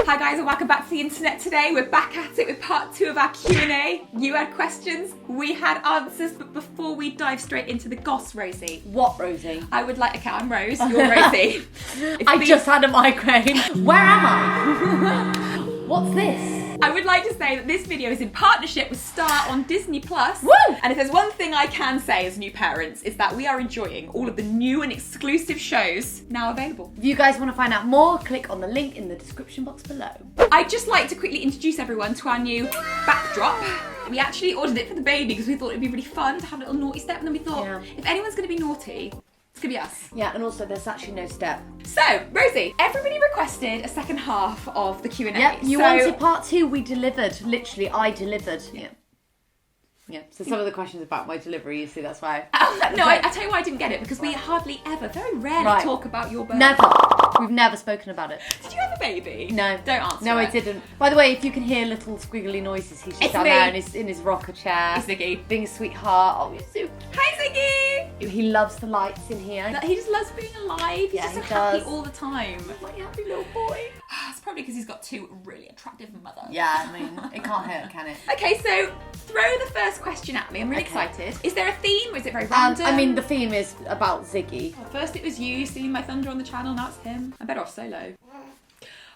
Hi guys and welcome back to the internet today. We're back at it with part 2 of our Q&A. You had questions, we had answers, but before we dive straight into the goss, Rosie. What, Rosie? I would like, okay, I'm Rose, you're Rosie. Just had a migraine. Where am I? What's this? I would like to say that this video is in partnership with Star on Disney+. Woo! And if there's one thing I can say as new parents, is that we are enjoying all of the new and exclusive shows now available. If you guys want to find out more, click on the link in the description box below. I'd just like to quickly introduce everyone to our new backdrop. We actually ordered it for the baby because we thought it'd be really fun to have a little naughty step, and then we thought, if anyone's going to be naughty, it's going to be us. Yeah, and also there's actually no step. So, Rosie, everybody requested a second half of the Q&A. Yep, you wanted part 2, we delivered. Literally, I delivered. Yeah, so some of the questions about my delivery, you see, that's why. No, I tell you why I didn't get it, because we hardly ever, very rarely talk about your birth. Never. We've never spoken about it. Did you have a baby? No. Don't answer No, it. I didn't. By the way, if you can hear little squiggly noises, he's just down there in his rocker chair. It's Ziggy. Being a sweetheart. Oh, you're so... Hi, Ziggy! He loves the lights in here. He just loves being alive. He's just so happy all the time. My happy little boy. It's probably because he's got 2 really attractive mothers. Yeah, I mean, it can't hurt, can it? Okay, so throw the first question at me. I'm really excited. Is there a theme or is it very random? I mean, the theme is about Ziggy. Well, first it was you stealing my thunder on the channel, now it's him. I'm better off solo.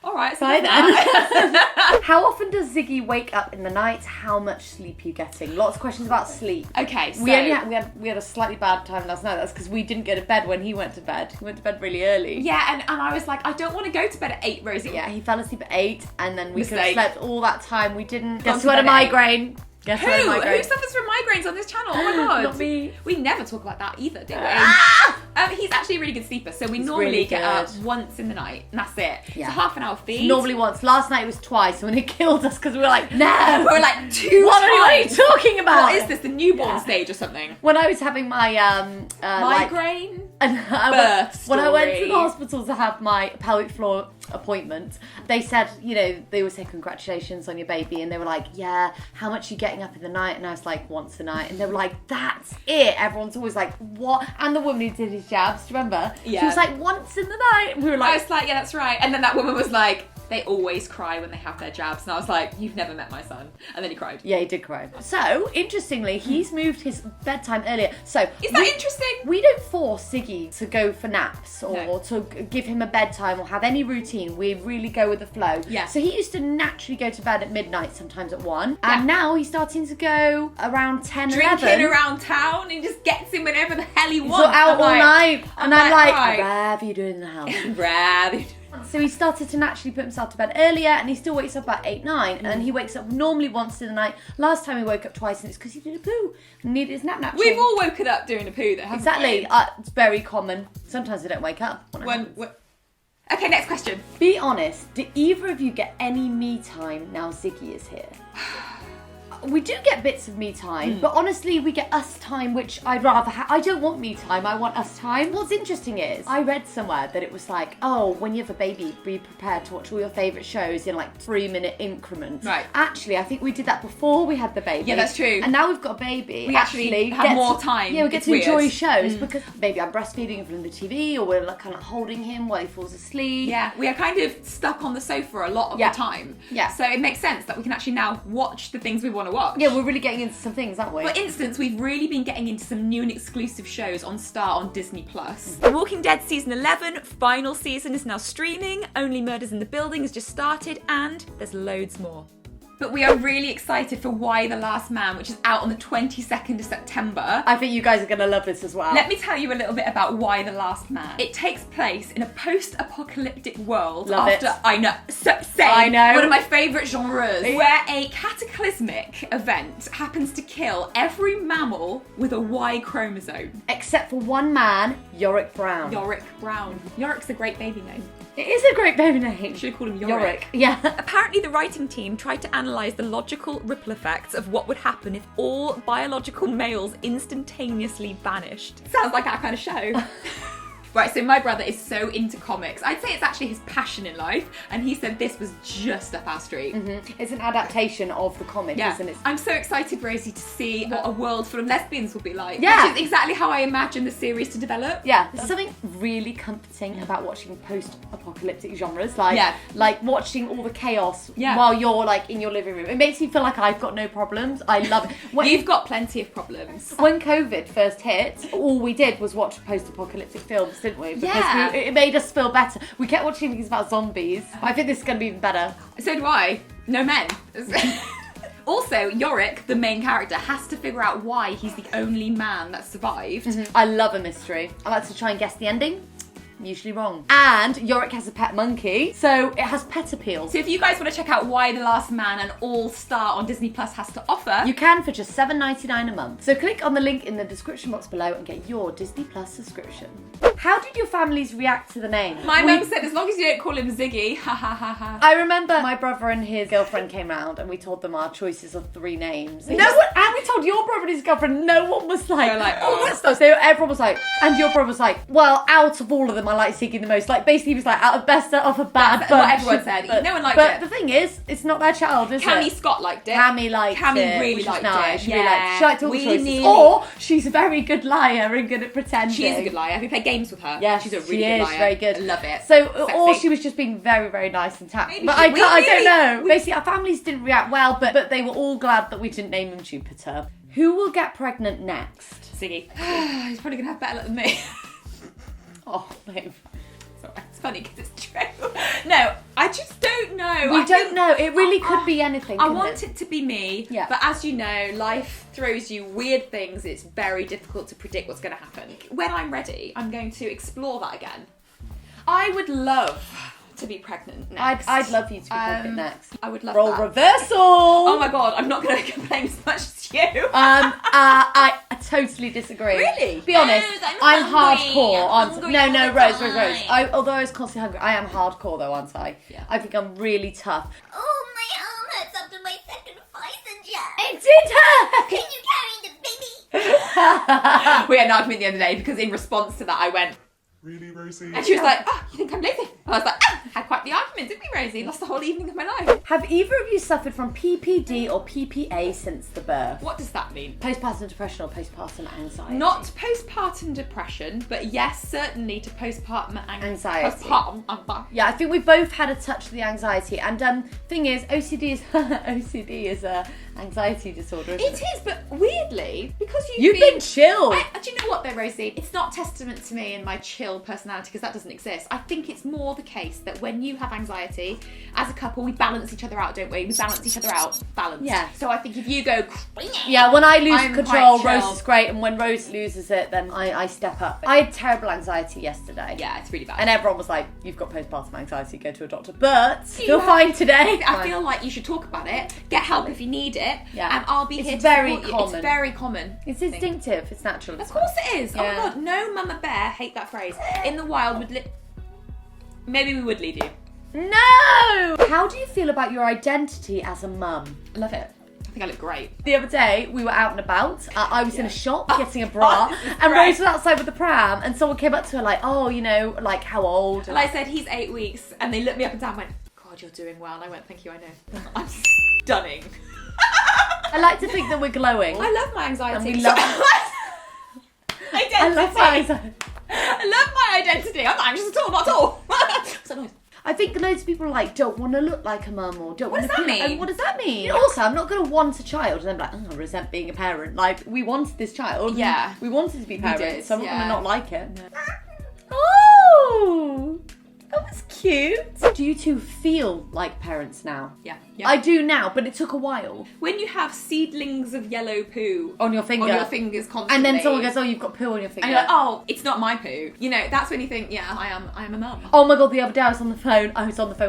Alright, so bye then. How often does Ziggy wake up in the night? How much sleep are you getting? Lots of questions about sleep. Okay, so... We had a slightly bad time last night. That's because we didn't go to bed when he went to bed. He went to bed really early. Yeah, and I was like, I don't want to go to bed at 8, Rosie. Yeah, he fell asleep at 8 and then we could have slept all that time. We didn't. Gone Guess who had a migraine? Guess who had a migraine? Who suffers from migraines on this channel? Oh my god. Not me. We never talk about that either, do we? He's actually a really good sleeper, so we normally really get up once in the night, and that's it. Yeah. So half an hour feed. Normally once. Last night it was twice, and when it killed us because we were like, no! We were like, 2 What are you times. talking about? What is this, the newborn stage or something? When I was having my migraine? When I went to the story. hospital to have my pelvic floor appointment, they said, you know, they would say congratulations on your baby, and they were like, yeah, how much are you getting up in the night? And I was like, once a night, and they were like, that's it. Everyone's always like, what? And the woman who did his jabs, do you remember? Yeah. She was like, once in the night, and we were like, I was like, yeah, that's right. And then that woman was like, they always cry when they have their jabs. And I was like, you've never met my son. And then he cried. yeah, he did cry. So, interestingly, he's moved his bedtime earlier. So Is that interesting? We don't force Ziggy to go for naps or No. to give him a bedtime or have any routine. We really go with the flow. Yeah. So he used to naturally go to bed at midnight, sometimes at 1. And now he's starting to go around 10, Drinking 11. around town and just gets in whenever the hell he wants. So out all night. And I'm like, right. whatever you do in the house. Rather. So he started to naturally put himself to bed earlier, and he still wakes up about 8, 9, and he wakes up normally once in the night. Last time he woke up twice, and it's because he did a poo and needed his nap. We've all woken up doing a poo, though, haven't Exactly. we? It's very common. Sometimes I don't wake up. Okay, next question. Be honest, do either of you get any me time now Ziggy is here? We do get bits of me time, but honestly, we get us time, which I'd rather have. I don't want me time, I want us time. What's interesting is, I read somewhere that it was like, oh, when you have a baby, be prepared to watch all your favourite shows in like 3-minute increments. Right. Actually, I think we did that before we had the baby. Yeah, that's true. And now we've got a baby. We actually have more time. Yeah, we get It's to enjoy weird. shows because maybe I'm breastfeeding from the TV, or we're like kind of holding him while he falls asleep. Yeah, we are kind of stuck on the sofa a lot of the time. Yeah. So it makes sense that we can actually now watch the things we want to watch. Yeah, we're really getting into some things, aren't we? For instance, we've really been getting into some new and exclusive shows on Star on Disney+. The Walking Dead Season 11, final season, is now streaming, Only Murders in the Building has just started, and there's loads more. But we are really excited for Why the Last Man, which is out on the 22nd of September. I think you guys are going to love this as well. Let me tell you a little bit about Why the Last Man. It takes place in a post-apocalyptic world I know. I know. One of my favourite genres. Where a cataclysmic event happens to kill every mammal with a Y chromosome. Except for one man, Yorick Brown. Yorick Brown. Yorik's a great baby name. It is a great baby name. Should have called him Yorick. Yeah. Apparently the writing team tried to analyse the logical ripple effects of what would happen if all biological males instantaneously vanished. Sounds like our kind of show. Right, so my brother is so into comics. I'd say it's actually his passion in life, and he said this was just up our street. It's an adaptation of the comic, isn't it? I'm so excited, Rosie, to see what a world full of lesbians will be like. Yeah. Which is exactly how I imagine the series to develop. Yeah, there's something really comforting about watching post-apocalyptic genres, Yeah. like watching all the chaos Yeah. while you're like in your living room. It makes me feel like I've got no problems. I love it. You've got plenty of problems. When COVID first hit, all we did was watch post-apocalyptic films, didn't we? Because Yeah. it made us feel better. We kept watching things about zombies. I think this is going to be even better. So do I. No men. Also, Yorick, the main character, has to figure out why he's the only man that survived. I love a mystery. I like to try and guess the ending. Usually wrong. And Yorick has a pet monkey, so it has pet appeal. So if you guys want to check out why The Last Man and All Star on Disney Plus has to offer, You can for just $7.99 a month. So click on the link in the description box below and get your Disney Plus subscription. How did your families react to the name? my mum said, as long as you don't call him Ziggy, ha ha ha ha. I remember my brother and his girlfriend came round and we told them our choices of 3 names. And we told your brother and his girlfriend, no one was like, They're like, oh, that's nice. So everyone was like, and your brother was like, well, out of all of them, I like Ziggy the most. Like, basically, he was like, out of best of a bad That's bunch. what everyone said. No one liked but it. the thing is, it's not their child, is Cammy it? Scott liked it. Cammy liked Cammy it. really which is liked nice. it. She really liked, she liked all the We choices. nearly- Or she's a very good liar and good at pretending. She is a good liar. We play games with her. Yes, she's a really she good is liar. very good. I love it. So, or Sexy. she was just being very, very nice and tact. Maybe But she- I we don't really- know. we- Basically, our families didn't react well, but they were all glad that we didn't name him Jupiter. Who will get pregnant next? Ziggy. He's probably going to have better luck than me. Oh, babe. It's funny because it's true. No, I just don't know. We don't know. It really could be anything. I couldn't want it to be me, Yeah. but as you know, life throws you weird things. It's very difficult to predict what's going to happen. When I'm ready, I'm going to explore that again. I would love to be pregnant next. I'd love you to be pregnant next. I would love Role that. reversal. Oh my god, I'm not going to complain as much as you. I totally disagree. Really? Be honest, Rose, I'm hungry. hardcore. I'm hungry No, all the Rose. time. Although I was constantly hungry, I am hardcore though, aren't I? Yeah. I think I'm really tough. Oh, my arm hurts after my second Pfizer jab. It did hurt! Can you carry the baby? We had an argument the other day because in response to that I went, Really, Rosie? and she was like, oh, you think I'm lazy? And I was like, ah, had quite the argument, didn't we, Rosie? Lost the whole evening of my life. Have either of you suffered from PPD or PPA since the birth? What does that mean? Postpartum depression or postpartum anxiety? Not postpartum depression, but yes, certainly to postpartum Anxiety. Postpartum. Yeah, I think we both had a touch of the anxiety. And thing is, OCD is a anxiety disorder. Isn't It is, but weirdly, because You've been chill. Do you know what though, Rosie? It's not testament to me and my chill personality because that doesn't exist. I think it's more the case that when you have anxiety, as a couple, we balance each other out, don't we? We balance each other out. Balance. Yeah. So I think if you go crazy, Yeah, when I lose I'm control, quite chill. Rose is great, and when Rose loses it, then I step up. I had terrible anxiety yesterday. yeah, it's really bad. And everyone was like, you've got postpartum anxiety, go to a doctor. But You feel have- fine today. I feel like you should talk about it, get help if you need it, Yeah. and I'll be It's here to very support you. common. It's very common. It's instinctive, it's natural. Of course it is. Yeah. Oh my god, no mama bear, hate that phrase. In the wild would maybe we would leave you. No! How do you feel about your identity as a mum? I love it. I think I look great. The other day, we were out and about. I was in a shop getting a bra, this is and great. Rose was outside with the pram, and someone came up to her like, oh, you know, like, how old? And I said, he's 8 weeks, and they looked me up and down and went, God, you're doing well. And I went, thank you, I know. I'm stunning. I like to think that we're glowing. I love my anxiety. And we love- identity. I love my anxiety. I love my identity. I'm not anxious at all, not at all. So nice. I think loads of people like don't want to look like a mum or don't What want does to that feel like, mean? what does that mean? Also, I'm not going to want a child and then be like, oh, I resent being a parent. Like, we wanted this child. Yeah. We wanted to be parents, did, so I'm not going yeah. to not like it. Oh! That was cute. Do you two feel like parents now? Yeah. I do now, but it took a while. When you have seedlings of yellow poo On your finger. on your fingers constantly. And then someone goes, oh, you've got poo on your finger. and you're like, oh, it's not my poo. You know, that's when you think, yeah, I am a mum. Oh my god, the other day I was on the phone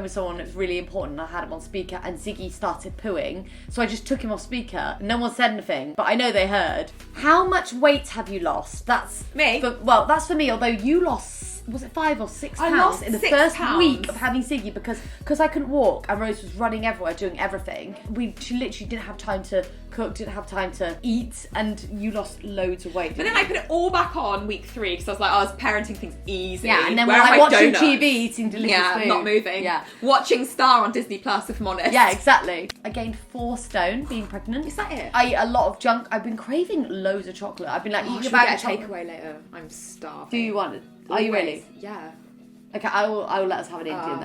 with someone, it was really important, and I had him on speaker, and Ziggy started pooing, so I just took him off speaker. No one said anything, but I know they heard. How much weight have you lost? That's Me? Well, that's for me, although you lost was it £5 or £6 I lost in the £6. first week of having Ziggy because I couldn't walk and Rose was running everywhere doing everything. She literally didn't have time to cook, didn't have time to eat, and you lost loads of weight. But then I put it all back on week 3 because I was like, I was parenting things easy. Yeah, and then Where we're are like my watching donuts? TV, eating delicious food. not moving. Yeah. Watching Star on Disney Plus, if I'm honest. Yeah, exactly. I gained 4 stone being pregnant. Is that it? I ate a lot of junk. I've been craving loads of chocolate. I've been like eating Should a we bag of get a chocolate. takeaway later? I'm starving. Do you want it? Are you really? Yeah. Okay, I will let us have an Indian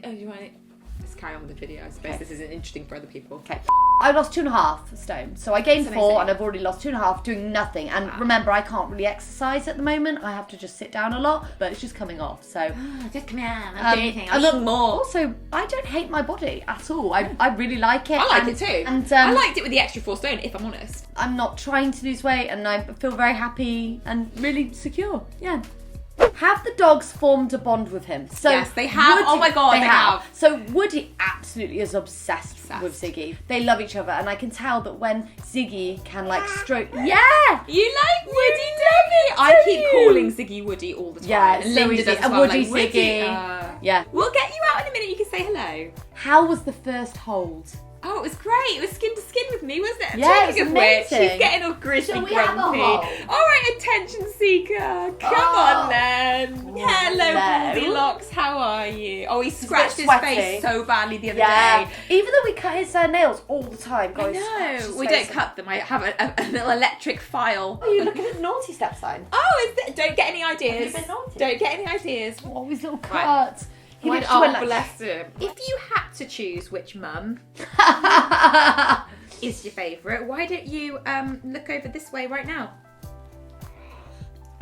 then. You want it? Let's carry on with the video. I suppose this isn't interesting for other people. Okay. I lost 2.5 stone. So I gained That's 4 amazing. and I've already lost 2.5 doing nothing. And remember, I can't really exercise at the moment. I have to just sit down a lot, but it's just coming off. So Just come here. I'll do anything. I'll look eat more. Also, I don't hate my body at all. I really like it. I like it too. And I liked it with the extra 4 stone, if I'm honest. I'm not trying to lose weight and I feel very happy and really secure. Yeah. Have the dogs formed a bond with him? So Yes, they have. Oh my God, they have. So Woody absolutely is obsessed with Ziggy. They love each other, and I can tell that when Ziggy can like stroke. Yeah, You like Woody, Debbie? I keep calling Ziggy Woody all the time. Yeah, and so Linda easy. does as And well. Woody, Like, Woody, Ziggy. Yeah. We'll get you out in a minute. You can say hello. How was the first hold? Oh, it was great. It was skin to skin with me, wasn't it? Yeah, it Talking was of which, amazing. she's getting all gritty Shall we have a grumpy. hold? All right, attention seeker. Come on then. Hello, Goldilocks. How are you? Oh, he scratched his sweaty. face so badly the other Yeah. day. Even though we cut his nails all the time, I guys. know. We don't cut them. I have a little electric file. Oh, you look at the naughty step sign. Oh, don't get any ideas. Have you been naughty? Don't get any ideas. Oh, his little Right. cuts. He Right. looks Oh, well, like- bless him. If you had to choose which mum is your favourite, why don't you look over this way right now?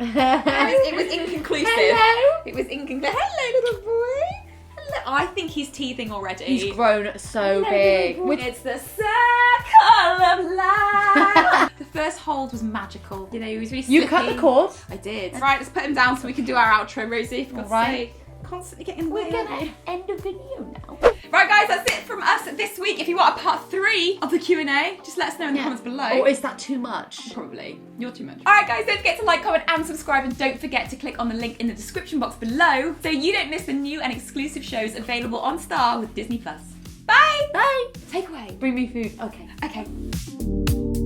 It was inconclusive. Hello. It was inconclusive. Hello, little boy. Hello. I think he's teething already. He's grown so big. It's the circle of life. The first hold was magical. You know, he was really You cut slippy. the cord. I did. Right, let's put him down so we can do our outro, Rosie. For God's Right. sake. Constantly getting We're way gonna end the video now. Right, guys, that's it from us this week. If you want a part 3 of the Q&A, just let us know in the comments below. Or is that too much? Probably. You're too much. Alright guys, don't forget to like, comment and subscribe, and don't forget to click on the link in the description box below so you don't miss the new and exclusive shows available on Star with Disney+. Bye! Bye. Takeaway. Bring me food. Okay. Okay.